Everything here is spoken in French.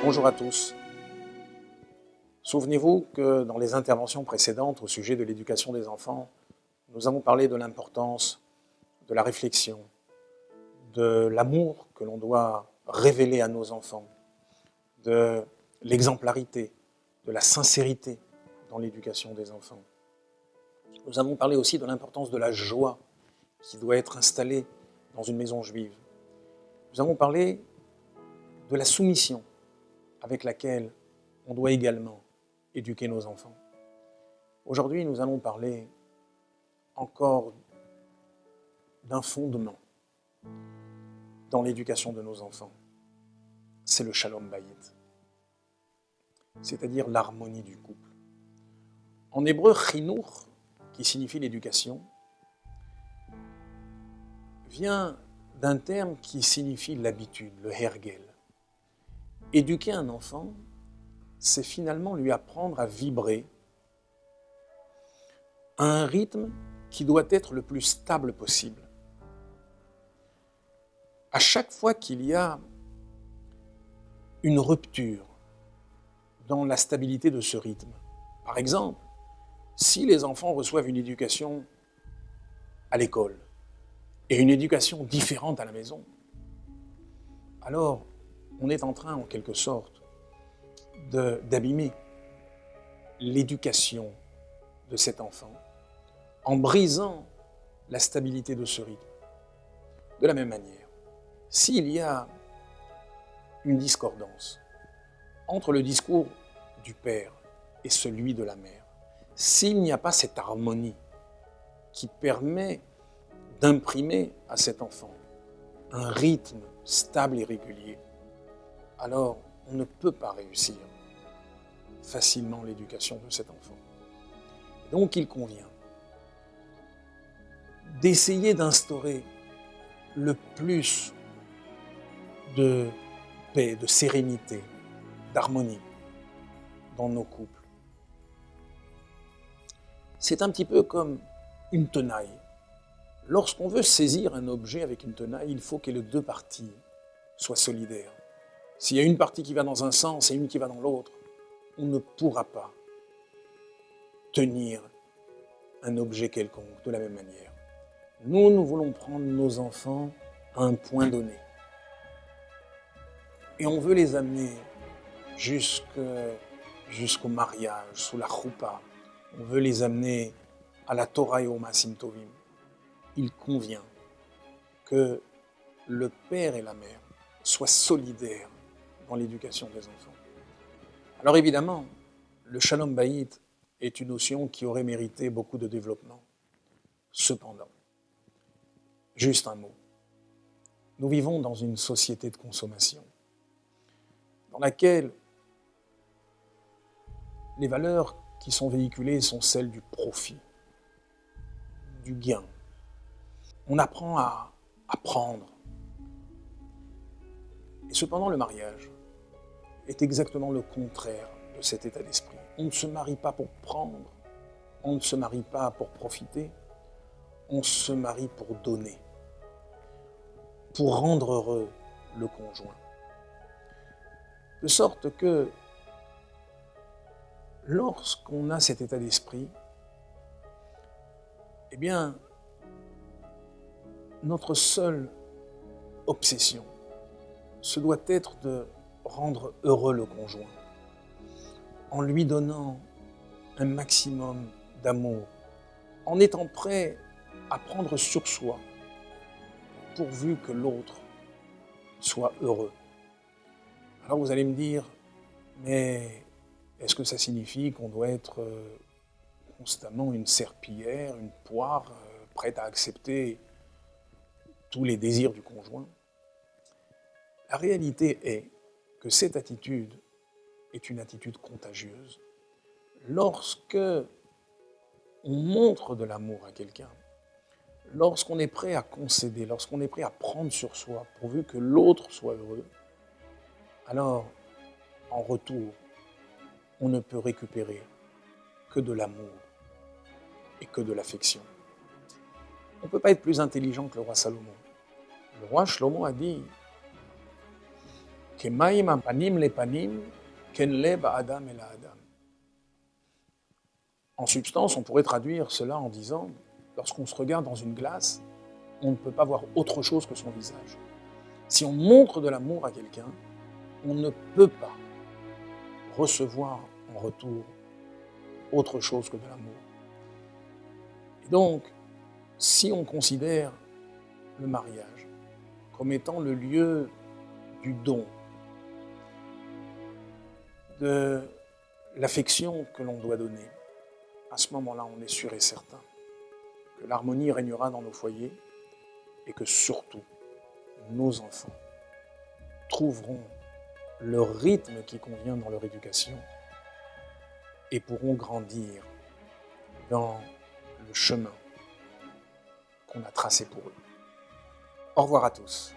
Bonjour à tous. Souvenez-vous que dans les interventions précédentes au sujet de l'éducation des enfants, nous avons parlé de l'importance de la réflexion, de l'amour que l'on doit révéler à nos enfants, de l'exemplarité, de la sincérité dans l'éducation des enfants. Nous avons parlé aussi de l'importance de la joie qui doit être installée dans une maison juive. Nous avons parlé de la soumission avec laquelle on doit également éduquer nos enfants. Aujourd'hui, nous allons parler encore d'un fondement dans l'éducation de nos enfants. C'est le Shalom Bayit, c'est-à-dire l'harmonie du couple. En hébreu, Chinuch, qui signifie l'éducation, vient d'un terme qui signifie l'habitude, le hergel. Éduquer un enfant, c'est finalement lui apprendre à vibrer à un rythme qui doit être le plus stable possible. À chaque fois qu'il y a une rupture dans la stabilité de ce rythme, par exemple, si les enfants reçoivent une éducation à l'école et une éducation différente à la maison, alors on est en train, en quelque sorte, d'abîmer l'éducation de cet enfant en brisant la stabilité de ce rythme. De la même manière, s'il y a une discordance entre le discours du père et celui de la mère, s'il n'y a pas cette harmonie qui permet d'imprimer à cet enfant un rythme stable et régulier, alors on ne peut pas réussir facilement l'éducation de cet enfant. Donc il convient d'essayer d'instaurer le plus de paix, de sérénité, d'harmonie dans nos couples. C'est un petit peu comme une tenaille. Lorsqu'on veut saisir un objet avec une tenaille, il faut que les deux parties soient solidaires. S'il y a une partie qui va dans un sens et une qui va dans l'autre, on ne pourra pas tenir un objet quelconque de la même manière. Nous voulons prendre nos enfants à un point donné. Et on veut les amener jusqu'au mariage, sous la choupa. On veut les amener à la Torah et au Maasim Tovim. Il convient que le père et la mère soient solidaires dans l'éducation des enfants. Alors évidemment, le Shalom Bayit est une notion qui aurait mérité beaucoup de développement. Cependant, juste un mot. Nous vivons dans une société de consommation dans laquelle les valeurs qui sont véhiculées sont celles du profit, du gain. On apprend à prendre. Et cependant, le mariage est exactement le contraire de cet état d'esprit. On ne se marie pas pour prendre, on ne se marie pas pour profiter, on se marie pour donner, pour rendre heureux le conjoint. De sorte que lorsqu'on a cet état d'esprit, eh bien, notre seule obsession, ce doit être de rendre heureux le conjoint, en lui donnant un maximum d'amour, en étant prêt à prendre sur soi, pourvu que l'autre soit heureux. Alors vous allez me dire, mais est-ce que ça signifie qu'on doit être constamment une serpillière, une poire, prête à accepter tous les désirs du conjoint? La réalité est que cette attitude est une attitude contagieuse. Lorsque on montre de l'amour à quelqu'un, lorsqu'on est prêt à concéder, lorsqu'on est prêt à prendre sur soi, pourvu que l'autre soit heureux, alors, en retour, on ne peut récupérer que de l'amour et que de l'affection. On ne peut pas être plus intelligent que le roi Salomon. Le roi Shlomo a dit Kemaim panim le panim, ken le ba'adam el adam. En substance, on pourrait traduire cela en disant, lorsqu'on se regarde dans une glace, on ne peut pas voir autre chose que son visage. Si on montre de l'amour à quelqu'un, on ne peut pas recevoir en retour autre chose que de l'amour. Et donc, si on considère le mariage comme étant le lieu du don, de l'affection que l'on doit donner, à ce moment-là, on est sûr et certain que l'harmonie régnera dans nos foyers et que surtout, nos enfants trouveront le rythme qui convient dans leur éducation et pourront grandir dans le chemin qu'on a tracé pour eux. Au revoir à tous.